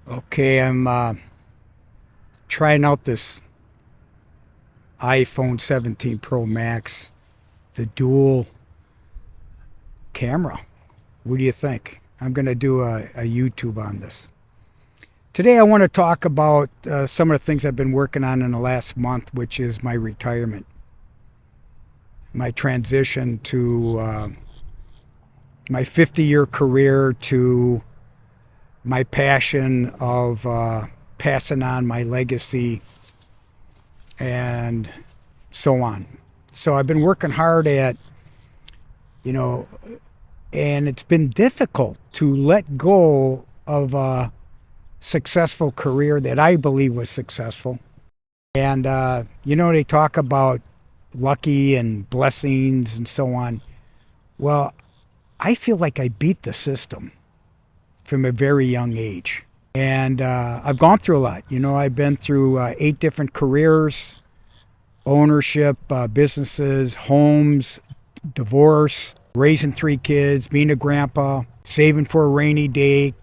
Okay, I'm trying out this iPhone 17 Pro Max, the dual camera. What do you think? I'm going to do a YouTube on this. Today, I want to talk about some of the things I've been working on in the last month, which is my retirement, my transition to my 50-year career to my passion of passing on my legacy and so on. So I've been working hard at, you know, and it's been difficult to let go of a successful career that I believe was successful. And, they talk about lucky and blessings and so on. Well, I feel like I beat the system from a very young age. And I've gone through a lot. I've been through 8 different careers, ownership, businesses, homes, divorce, raising 3 kids, being a grandpa, saving for a rainy day,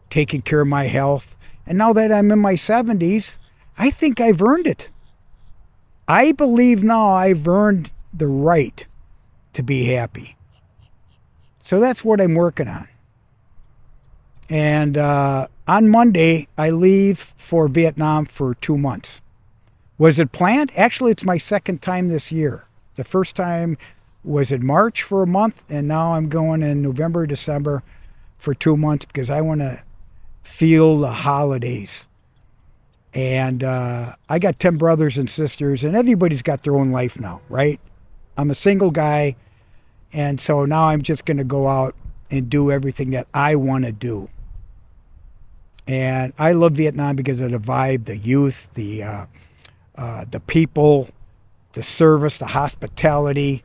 taking care of my health. And now that I'm in my 70s, I think I've earned it. I believe now I've earned the right to be happy. So that's what I'm working on. And on Monday, I leave for Vietnam for 2 months. Was it planned? Actually, it's my second time this year. The first time was in March for a month, and now I'm going in November, December for 2 months because I want to feel the holidays. And I got 10 brothers and sisters, and everybody's got their own life now, right? I'm a single guy, and so now I'm just going to go out and do everything that I want to do. And I love Vietnam because of the vibe, the youth, the people, the service, the hospitality,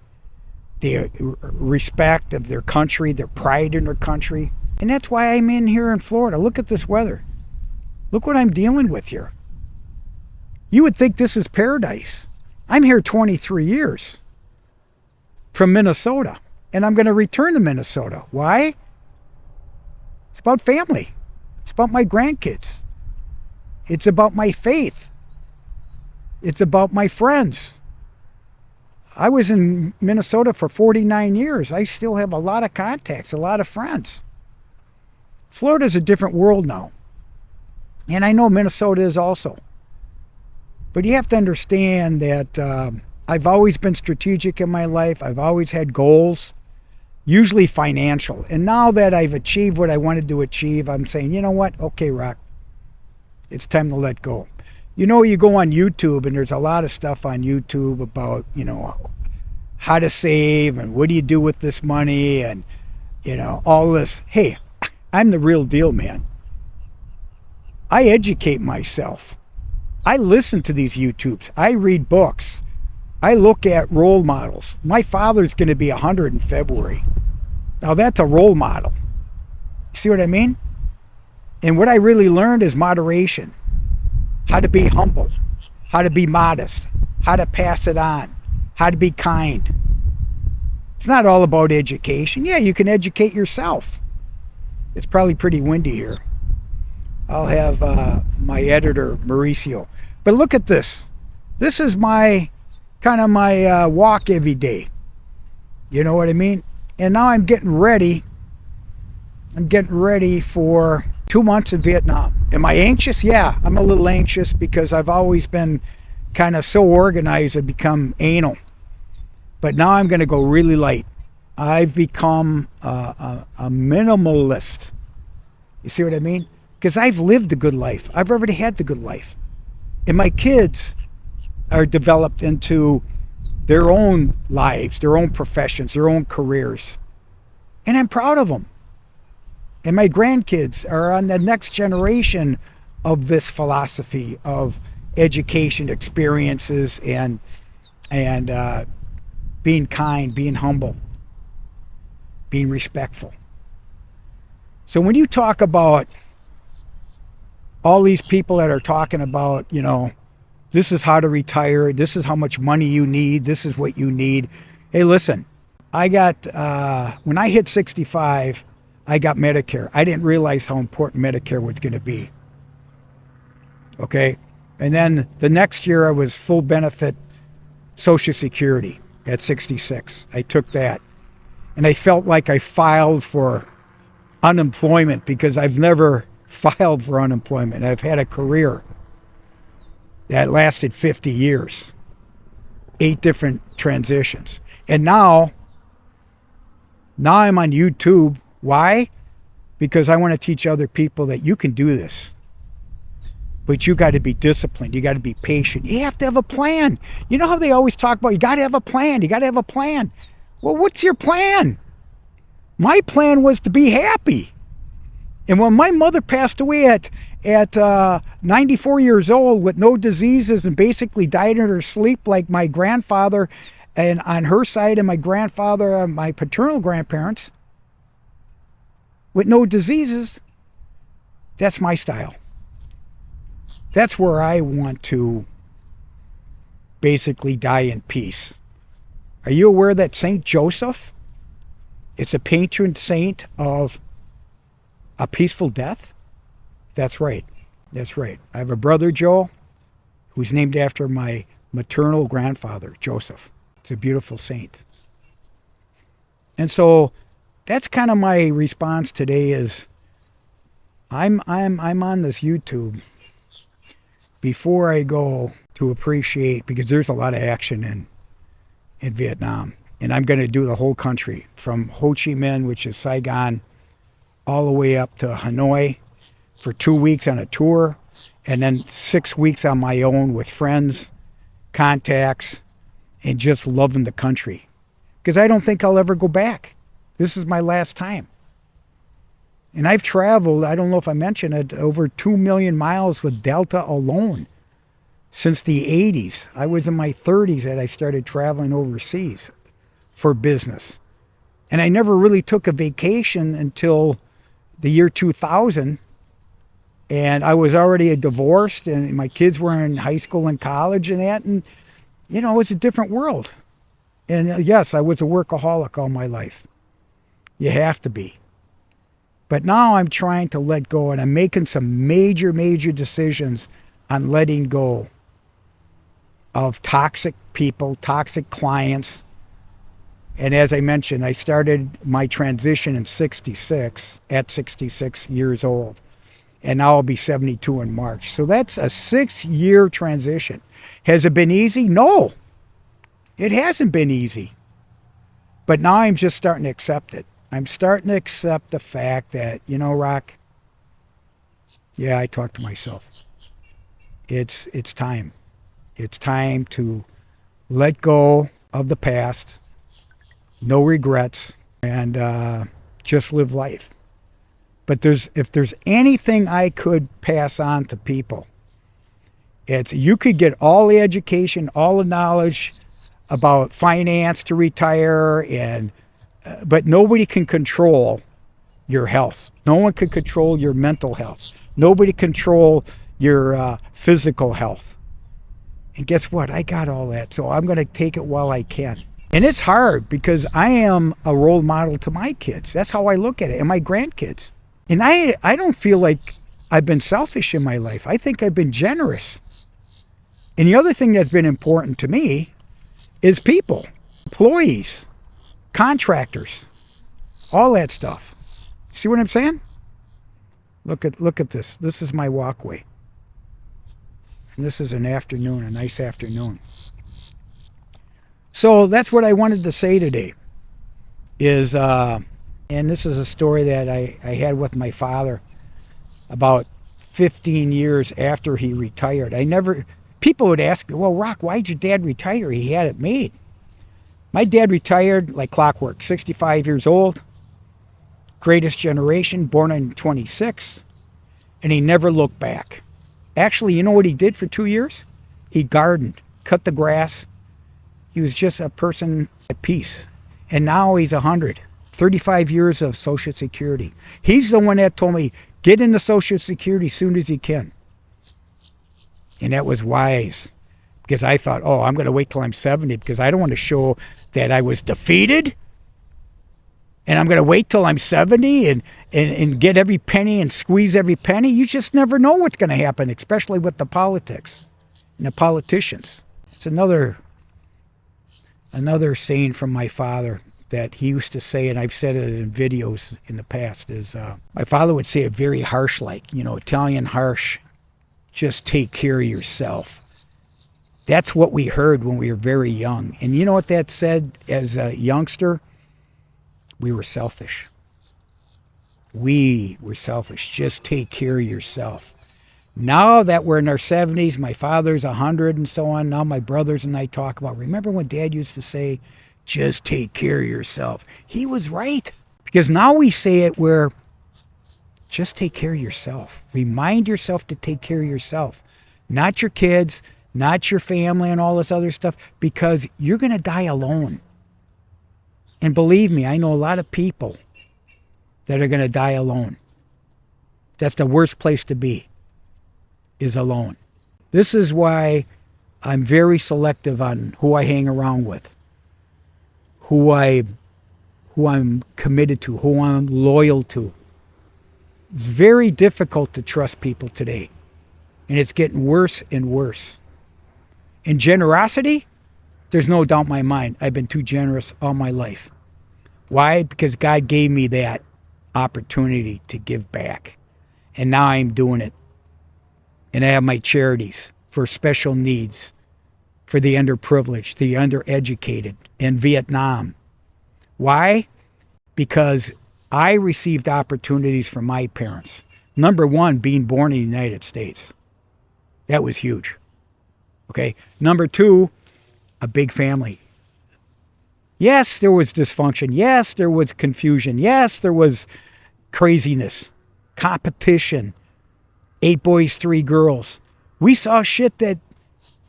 the respect of their country, their pride in their country. And that's why I'm in here in Florida. Look at this weather. Look what I'm dealing with here. You would think this is paradise. I'm here 23 years from Minnesota, and I'm going to return to Minnesota. Why? It's about family. It's about my grandkids. It's about my faith. It's about my friends. I was in Minnesota for 49 years. I still have a lot of contacts, a lot of friends. Florida's a different world now. And I know Minnesota is also. But you have to understand that I've always been strategic in my life. I've always had goals, usually financial. And now that I've achieved what I wanted to achieve, I'm saying, you know what? Okay, Rock, it's time to let go. You go on YouTube, and there's a lot of stuff on YouTube about, how to save and what do you do with this money and, all this. Hey, I'm the real deal, man. I educate myself. I listen to these YouTubes. I read books. I look at role models. My father's going to be 100 in February. Now that's a role model. You see what I mean? And what I really learned is moderation. How to be humble. How to be modest. How to pass it on. How to be kind. It's not all about education. Yeah, you can educate yourself. It's probably pretty windy here. I'll have my editor, Mauricio. But look at this. This is my walk every day. You know what I mean? And now I'm getting ready. I'm getting ready for 2 months in Vietnam. Am I anxious? Yeah, I'm a little anxious because I've always been kind of so organized I've become anal. But now I'm going to go really light. I've become a minimalist. You see what I mean? Because I've lived a good life. I've already had the good life. And my kids are developed into their own lives, their own professions, their own careers. And I'm proud of them. And my grandkids are on the next generation of this philosophy of education, experiences, and being kind, being humble, being respectful. So when you talk about all these people that are talking about, this is how to retire, this is how much money you need, this is what you need. Hey, listen, I got, when I hit 65, I got Medicare. I didn't realize how important Medicare was going to be. Okay. And then the next year I was full benefit Social Security at 66. I took that. And I felt like I filed for unemployment because I've never filed for unemployment. I've had a career that lasted 50 years, 8 different transitions. And now I'm on YouTube. Why? Because I want to teach other people that you can do this. But you got to be disciplined. You got to be patient. You have to have a plan. You know how they always talk about you got to have a plan. You got to have a plan. Well, what's your plan? My plan was to be happy. And when my mother passed away at 94 years old with no diseases and basically died in her sleep like my grandfather and on her side and my grandfather and my paternal grandparents with no diseases, that's my style. That's where I want to basically die in peace. Are you aware that St. Joseph is a patron saint of a peaceful death? That's right. That's right. I have a brother, Joe, who's named after my maternal grandfather, Joseph. It's a beautiful saint. And so that's kind of my response today is I'm on this YouTube before I go to appreciate, because there's a lot of action in Vietnam. And I'm going to do the whole country from Ho Chi Minh, which is Saigon, all the way up to Hanoi for 2 weeks on a tour, and then 6 weeks on my own with friends, contacts, and just loving the country. Because I don't think I'll ever go back. This is my last time. And I've traveled, I don't know if I mentioned it, over 2 million miles with Delta alone since the 80s. I was in my 30s that I started traveling overseas for business. And I never really took a vacation until the year 2000. And I was already divorced and my kids were in high school and college and that. And, you know, it was a different world. And yes, I was a workaholic all my life. You have to be. But now I'm trying to let go, and I'm making some major decisions on letting go of toxic people, toxic clients. And as I mentioned, I started my transition in 66, at 66 years old. And now I'll be 72 in March. So that's a 6-year transition. Has it been easy? No, it hasn't been easy. But now I'm just starting to accept it. I'm starting to accept the fact that, you know, Rock, yeah, I talk to myself. It's time. It's time to let go of the past, no regrets, and just live life. But if there's anything I could pass on to people, it's you could get all the education, all the knowledge about finance to retire, but nobody can control your health. No one can control your mental health. Nobody control your physical health. And guess what? I got all that, so I'm going to take it while I can. And it's hard because I am a role model to my kids. That's how I look at it, and my grandkids. And I don't feel like I've been selfish in my life. I think I've been generous. And the other thing that's been important to me is people, employees, contractors, all that stuff. See what I'm saying? Look at this. This is my walkway. And this is an afternoon, a nice afternoon. So that's what I wanted to say today is, and this is a story that I had with my father about 15 years after he retired. People would ask me, well, Rock, why'd your dad retire? He had it made. My dad retired like clockwork, 65 years old, greatest generation, born in 26, and he never looked back. Actually, you know what he did for 2 years? He gardened, cut the grass. He was just a person at peace. And now he's 100, 35 years of Social Security. He's the one that told me, get into Social Security as soon as you can. And that was wise. Because I thought, I'm going to wait till I'm 70 because I don't want to show that I was defeated. And I'm going to wait till I'm 70 and get every penny and squeeze every penny. You just never know what's going to happen, especially with the politics and the politicians. It's another saying from my father that he used to say, and I've said it in videos in the past, is my father would say it very harsh, like, Italian harsh, just take care of yourself. That's what we heard when we were very young. And you know what that said as a youngster? We were selfish. We were selfish. Just take care of yourself. Now that we're in our 70s, my father's 100 and so on, now my brothers and I talk about, remember when Dad used to say, just take care of yourself? He was right. Because now we say it where, just take care of yourself. Remind yourself to take care of yourself. Not your kids, not your family and all this other stuff, because you're going to die alone. And believe me, I know a lot of people that are going to die alone. That's the worst place to be, is alone. This is why I'm very selective on who I hang around with, who I'm committed to, who I'm loyal to. It's very difficult to trust people today, and it's getting worse and worse. In generosity, there's no doubt in my mind I've been too generous all my life. Why? Because God gave me that opportunity to give back. And now I'm doing it. And I have my charities for special needs, for the underprivileged, the undereducated in Vietnam. Why? Because I received opportunities from my parents. Number one, being born in the United States. That was huge. Okay. Number two, a big family. Yes, there was dysfunction. Yes, there was confusion. Yes, there was craziness, competition. 8 boys, 3 girls. We saw shit that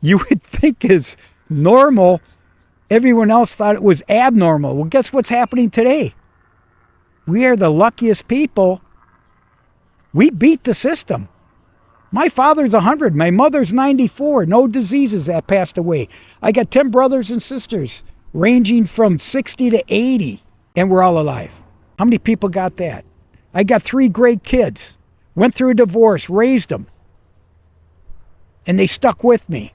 you would think is normal. Everyone else thought it was abnormal. Well, guess what's happening today? We are the luckiest people. We beat the system. My father's 100. My mother's 94. No diseases that passed away. I got 10 brothers and sisters ranging from 60 to 80, and we're all alive. How many people got that? I got 3 great kids. Went through a divorce, raised them. And they stuck with me.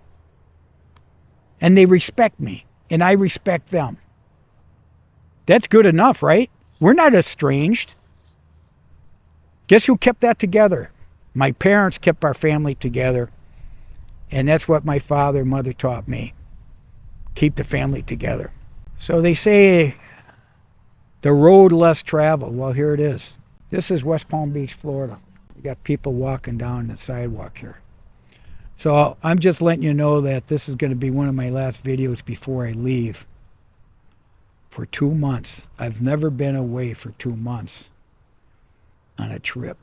And they respect me. And I respect them. That's good enough, right? We're not estranged. Guess who kept that together? My parents kept our family together. And that's what my father and mother taught me. Keep the family together. So they say the road less traveled. Well, here it is. This is West Palm Beach, Florida. You got people walking down the sidewalk here. So I'm just letting you know that this is going to be one of my last videos before I leave for 2 months. I've never been away for 2 months on a trip.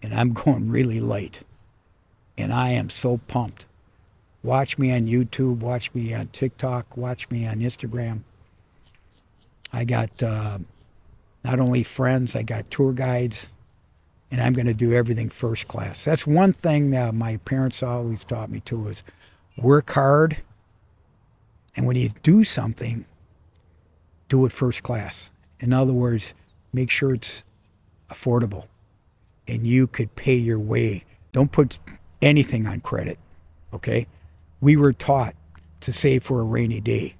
And I'm going really light. And I am so pumped. Watch me on YouTube. Watch me on TikTok. Watch me on Instagram. I got not only friends, I got tour guides. And I'm going to do everything first class. That's one thing that my parents always taught me too, is work hard. And when you do something, do it first class. In other words, make sure it's affordable. And you could pay your way. Don't put anything on credit, okay? We were taught to save for a rainy day.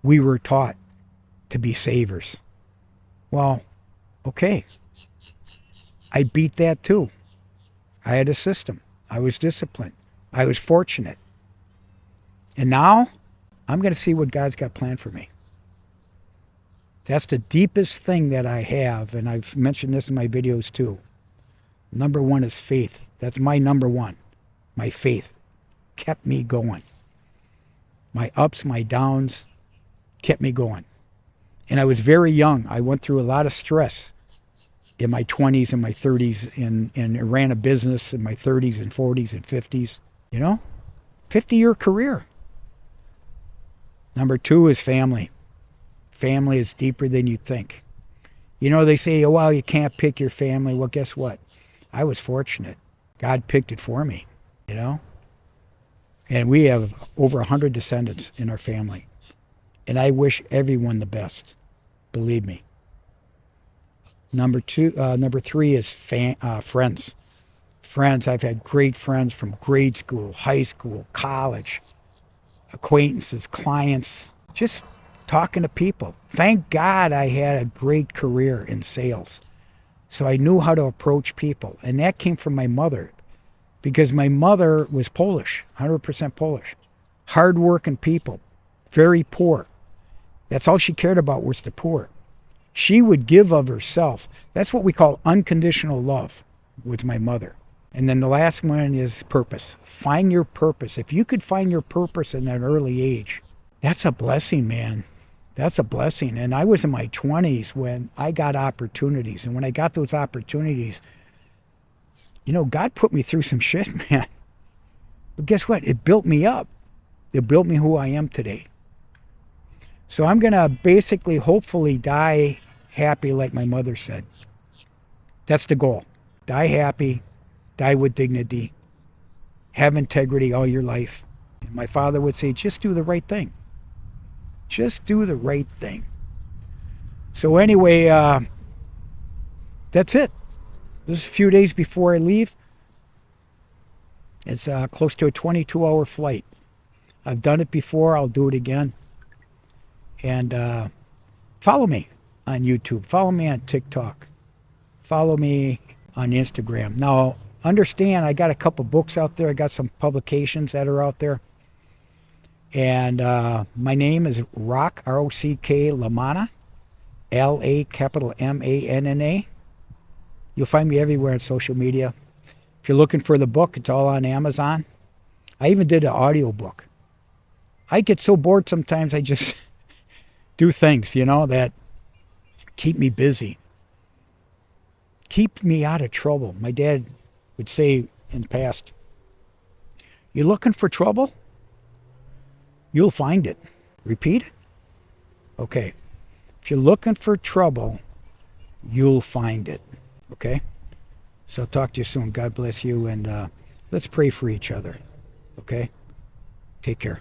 We were taught to be savers. Well, okay. I beat that too. I had a system. I was disciplined. I was fortunate. And now, I'm going to see what God's got planned for me. That's the deepest thing that I have, and I've mentioned this in my videos too. Number one is faith. That's my number one. My faith kept me going. My ups, my downs kept me going. And I was very young. I went through a lot of stress in my 20s and my 30s, and ran a business in my 30s and 40s and 50s. 50-year career. Number two is family. Family is deeper than you think. They say, oh, well, you can't pick your family. Well, guess what? I was fortunate. God picked it for me, And we have over 100 descendants in our family. And I wish everyone the best. Believe me. Number three is friends. Friends. I've had great friends from grade school, high school, college, acquaintances, clients, just talking to people. Thank God I had a great career in sales. So I knew how to approach people. And that came from my mother, because my mother was Polish, 100% Polish. Hard-working people, very poor. That's all she cared about was the poor. She would give of herself. That's what we call unconditional love with my mother. And then the last one is purpose. Find your purpose. If you could find your purpose in an early age, that's a blessing, man. That's a blessing. And I was in my 20s when I got opportunities. And when I got those opportunities, God put me through some shit, man. But guess what? It built me up. It built me who I am today. So I'm going to basically, hopefully, die happy like my mother said. That's the goal. Die happy, die with dignity, have integrity all your life. And my father would say, just do the right thing. Just do the right thing. So anyway, that's it. This is a few days before I leave. It's close to a 22-hour flight. I've done it before. I'll do it again. And follow me on YouTube. Follow me on TikTok. Follow me on Instagram. Now, understand, I got a couple books out there. I got some publications that are out there. And my name is Rock, R-O-C-K, LaManna, L-A-M-A-N-N-A. You'll find me everywhere on social media. If you're looking for the book, it's all on Amazon. I even did an audio book. I get so bored sometimes I just do things, that keep me busy. Keep me out of trouble. My dad would say in the past, you're looking for trouble? You'll find it. Repeat it? Okay. If you're looking for trouble, you'll find it. Okay? So I'll talk to you soon. God bless you, and let's pray for each other. Okay? Take care.